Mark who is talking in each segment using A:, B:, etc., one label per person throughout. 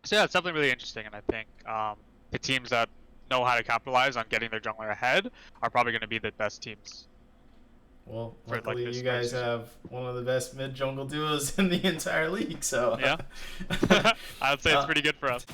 A: So yeah, it's definitely really interesting, and I think the teams that know how to capitalize on getting their jungler ahead are probably going to be the best teams
B: Well,
A: for like
B: luckily you
A: this current
B: guys
A: season.
B: have one of the best mid jungle duos in the entire league. So,
A: Yeah, I would say it's
B: uh,
A: pretty good for us.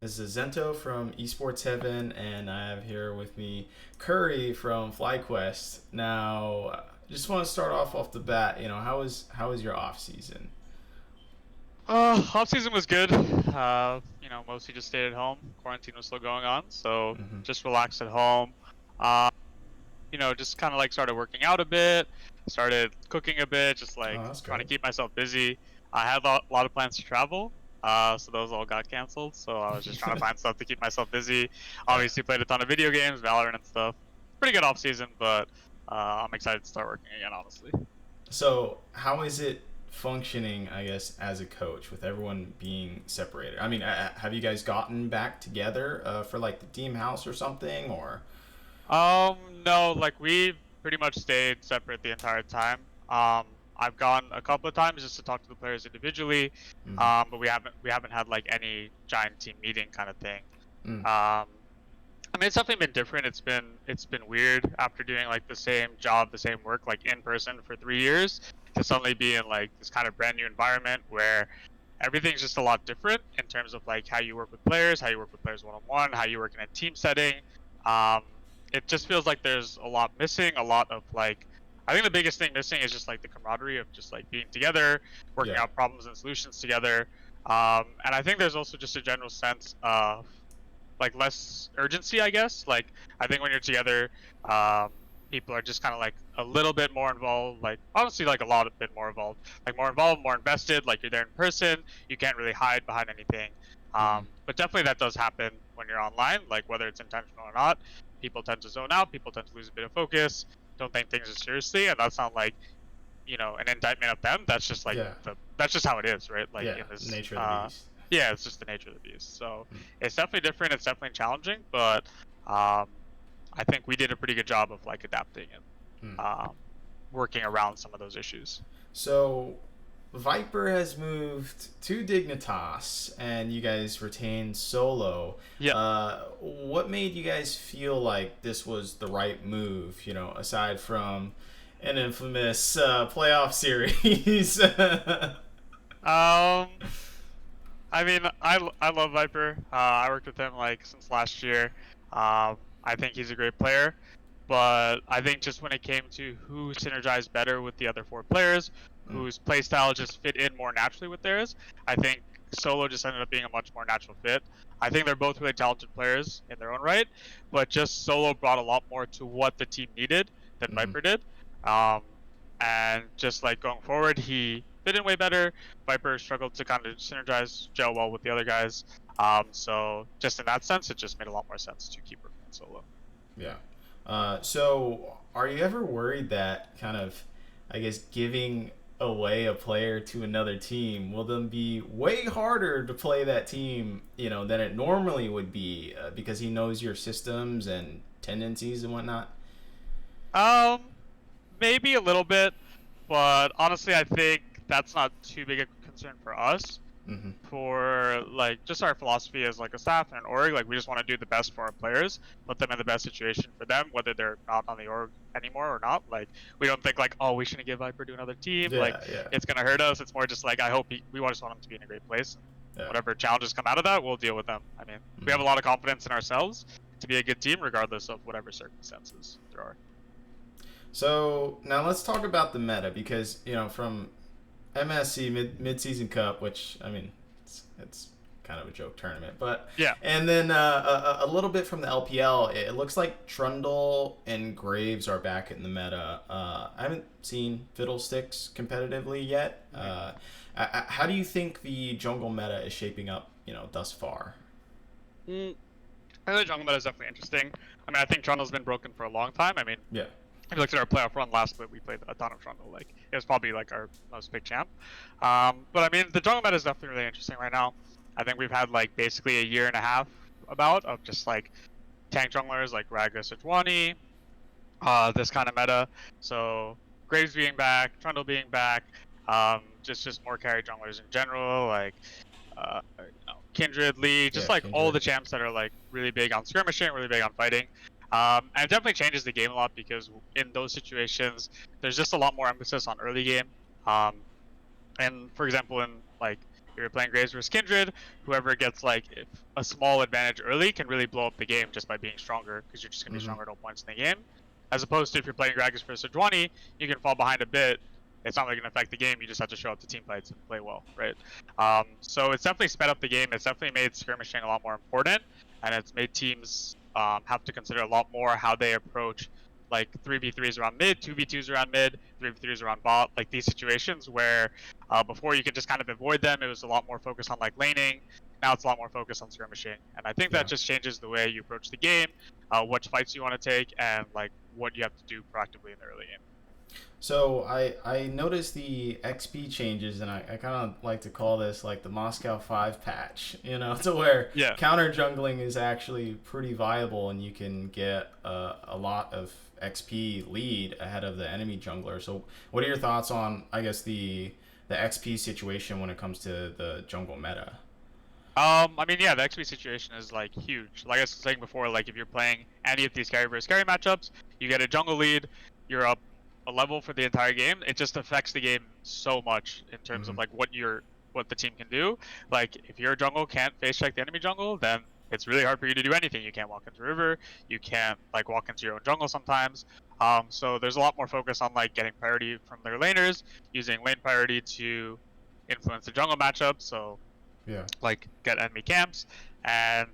B: this is Zento from Esports Heaven, and I have here with me Curry from FlyQuest. Now, just want to start off the bat. How was your off season?
A: Off season was good. Mostly just stayed at home. Quarantine was still going on, so
B: Mm-hmm.
A: just relaxed at home. Uh, just kind of like started working out a bit, started cooking a bit, just like
B: Oh, that's
A: trying to
B: good.
A: keep myself busy. I had a lot of plans to travel, so those all got canceled. So I was just trying to find stuff to keep myself busy.
B: Yeah.
A: Obviously, played a ton of video games, Valorant and stuff. Pretty good off season, but I'm excited to start working again, honestly.
B: So, how is it functioning, I guess, as a coach with everyone being separated? I mean, have you guys gotten back together for like the team house or something, or?
A: No, like we pretty much stayed separate the entire time. I've gone a couple of times just to talk to the players individually,
B: Mm-hmm.
A: but we haven't had like any giant team meeting kind of thing.
B: Mm.
A: I mean, it's definitely been different. It's been weird after doing like the same job, the same work, like in person for 3 years, to suddenly be in like this kind of brand new environment where everything's just a lot different in terms of like how you work with players, how you work with players one on one, how you work in a team setting. Um, it just feels like there's a lot missing, a lot of like. I think the biggest thing missing is just like the camaraderie of just like being together, working
B: Yeah.
A: out problems and solutions together. And I think there's also just a general sense of like less urgency, I guess. Like I think when you're together, um, people are just kind of like a little bit more involved. Like honestly, like a lot bit more involved. Like more involved, more invested. Like you're there in person. You can't really hide behind anything.
B: Mm-hmm.
A: But definitely that does happen when you're online. Like whether it's intentional or not, people tend to zone out. People tend to lose a bit of focus. Don't take things as seriously, and that's not like an indictment of them. That's just like
B: Yeah.
A: that's just how it is, right? Like
B: Yeah.
A: in this
B: Nature of the beast.
A: yeah, it's just the nature of the beast. So
B: Mm.
A: it's definitely different. It's definitely challenging, but um, I think we did a pretty good job of like adapting and
B: Mm.
A: working around some of those issues.
B: So, Viper has moved to Dignitas, and you guys retained Solo.
A: Yeah.
B: What made you guys feel like this was the right move? Aside from an infamous playoff series.
A: Um, I mean, I love Viper. I worked with him like since last year. I think he's a great player, but I think just when it came to who synergized better with the other four players,
B: Mm.
A: whose playstyle just fit in more naturally with theirs, I think Solo just ended up being a much more natural fit. I think they're both really talented players in their own right, but just Solo brought a lot more to what the team needed than
B: Mm-hmm.
A: Viper did. Um, and just like going forward, he fit in way better. Viper struggled to kind of synergize, gel well with the other guys. So just in that sense, it just made a lot more sense to keep working on Solo.
B: Yeah. So, are you ever worried that kind of, I guess, giving away a player to another team will then be way harder to play that team, than it normally would be because he knows your systems and tendencies and whatnot?
A: Um, Maybe a little bit, but honestly, I think that's not too big a concern for us.
B: Mm-hmm.
A: For like just our philosophy as like a staff and an org, like we just want to do the best for our players, put them in the best situation for them, whether they're not on the org anymore or not. Like we don't think like, oh, we shouldn't give Viper to another team, like
B: Yeah, yeah,
A: it's gonna hurt us. It's more just like I hope we just want him to be in a great place, and
B: yeah.
A: whatever challenges come out of that, we'll deal with them. I mean, we
B: Mm-hmm.
A: have a lot of confidence in ourselves to be a good team regardless of whatever circumstances there are.
B: So now let's talk about the meta because from MSC mid season cup, which I mean, it's kind of a joke tournament, but
A: Yeah.
B: and then a little bit from the LPL. It looks like Trundle and Graves are back in the meta. I haven't seen Fiddlesticks competitively yet. How do you think the jungle meta is shaping up? Thus far.
A: Mm, I think the jungle meta is definitely interesting. I mean, I think Trundle's been broken for a long time. I mean,
B: Yeah.
A: if you looked at our playoff run last split, we played a ton of Trundle. Like it was probably like our most picked champ. But I mean, the jungle meta is definitely really interesting right now. I think we've had like basically a year and a half about of just like tank junglers like Raga Sejuani, this kind of meta. So Graves being back, Trundle being back, just more carry junglers in general, like Kindred, Lee, just
B: Yeah,
A: like all
B: Kindred.
A: the champs that are like really big on skirmishing, really big on fighting. And it definitely changes the game a lot because in those situations, there's just a lot more emphasis on early game. Um, and for example, in like if you're playing Graves versus Kindred, whoever gets like if a small advantage early can really blow up the game just by being stronger because you're just gonna be
B: Mm-hmm.
A: stronger at all points in the game. As opposed to if you're playing Gragas versus Sejuani, you can fall behind a bit. It's not really gonna affect the game. You just have to show up to team fights and play well, right? So it's definitely sped up the game. It's definitely made skirmishing a lot more important, and it's made teams have to consider a lot more how they approach like 3v3s around mid, 2v2s around mid, 3v3s around bot, like these situations where before you could just kind of avoid them. It was a lot more focused on like laning. Now it's a lot more focused on skirmishing, and I think that
B: Yeah.
A: just changes the way you approach the game, what fights you want to take, and like what you have to do proactively in the early game.
B: So I noticed the XP changes, and I kind of like to call this like the Moscow 5 patch, you know, to where
A: Yeah.
B: counter jungling is actually pretty viable, and you can get a lot of XP lead ahead of the enemy jungler. So what are your thoughts on, I guess, the XP situation when it comes to the jungle meta?
A: I mean, yeah, the XP situation is like huge. Like I was saying before, like if you're playing any of these carry versus carry matchups, you get a jungle lead, you're up a level for the entire game. It just affects the game so much in terms
B: Mm-hmm.
A: of like what the team can do. Like if your jungle can't face check the enemy jungle, then it's really hard for you to do anything. You can't walk into river, you can't like walk into your own jungle sometimes. So there's a lot more focus on like getting priority from their laners, using lane priority to influence the jungle matchup. So
B: Yeah.
A: like get enemy camps. And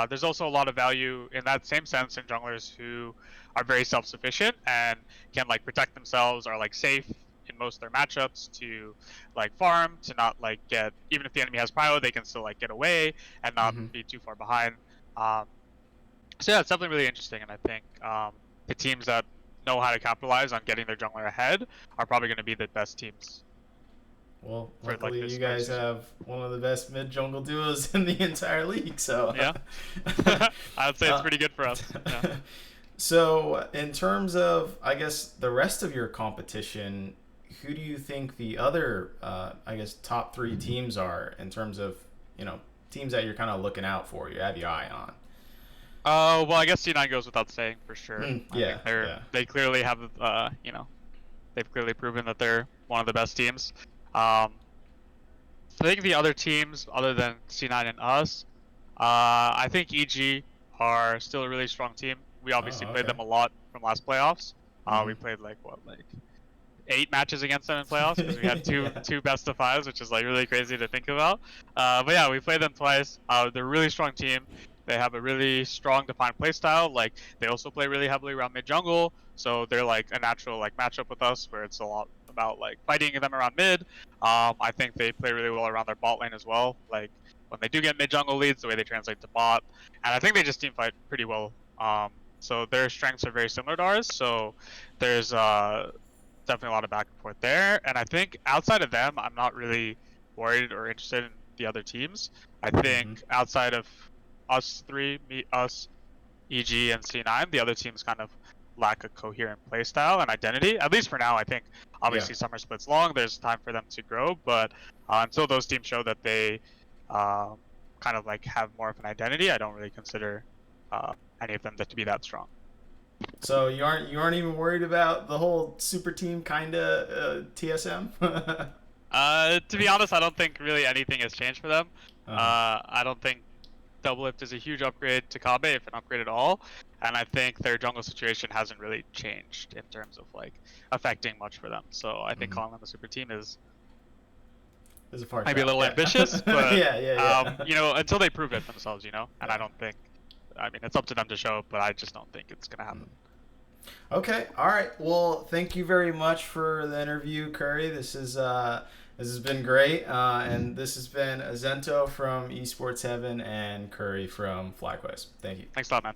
A: there's also a lot of value in that same sense in junglers who are very self-sufficient and can like protect themselves, are like safe in most of their matchups to like farm, to not like get, even if the enemy has prio, they can still like get away and not
B: Mm-hmm.
A: be too far behind. Um, so yeah, it's something really interesting, and I think the teams that know how to capitalize on getting their jungler ahead are probably going to be the best teams
B: Well,
A: for like
B: luckily you
A: this early
B: guys
A: season.
B: have one of the best mid jungle duos in the entire league. So,
A: Yeah, I would say it's
B: uh,
A: pretty good for us. Yeah.
B: so in terms of, I guess, the rest of your competition, who do you think the other, I guess, top three teams are in terms of, you know, teams that you're kind of looking out for? You have your eye on.
A: Well, I guess C9 goes without saying for sure. I think
B: Yeah, yeah.
A: they clearly have, they've clearly proven that they're one of the best teams. Um, I think the other teams, other than C9 and us, I think EG are still a really strong team. We obviously
B: Oh,
A: played
B: okay.
A: them a lot from last playoffs.
B: Mm-hmm.
A: We played like what, like 8 matches against them in playoffs because we had two
B: Yeah.
A: two best of fives, which is like really crazy to think about. But yeah, we played them twice. They're a really strong team. They have a really strong defined play style. Like they also play really heavily around mid jungle, so they're like a natural like matchup with us where it's a lot about like fighting them around mid. I think they play really well around their bot lane as well. Like when they do get mid jungle leads, the way they translate to bot, and I think they just team fight pretty well. So their strengths are very similar to ours. So there's definitely a lot of back and forth there. And I think outside of them, I'm not really worried or interested in the other teams. I
B: Mm-hmm.
A: think outside of us three, us, EG, and C9, the other teams kind of lack a coherent play style and identity. At least for now, I think
B: Yeah.
A: obviously summer split's long. There's time for them to grow, but until those teams show that they um, kind of like have more of an identity, I don't really consider any of them to be that strong.
B: So you aren't even worried about the whole super team kind of TSM?
A: To be honest, I don't think really anything has changed for them.
B: Uh-huh.
A: I don't think Double Lift is a huge upgrade to Kabe, if an upgrade at all. And I think their jungle situation hasn't really changed in terms of like affecting much for them. So I think
B: Mm-hmm.
A: calling them a super team is
B: There's a far
A: maybe a
B: shot.
A: little
B: Yeah.
A: ambitious, but
B: Yeah, yeah, yeah.
A: until they prove it themselves, And
B: Yeah.
A: I don't think, I mean, it's up to them to show it, but I just don't think it's gonna happen.
B: Okay. All right. Well, thank you very much for the interview, Curry. This has been great, and this has been Azento from Esports Heaven and Curry from FlyQuest. Thank you.
A: Thanks a lot, man.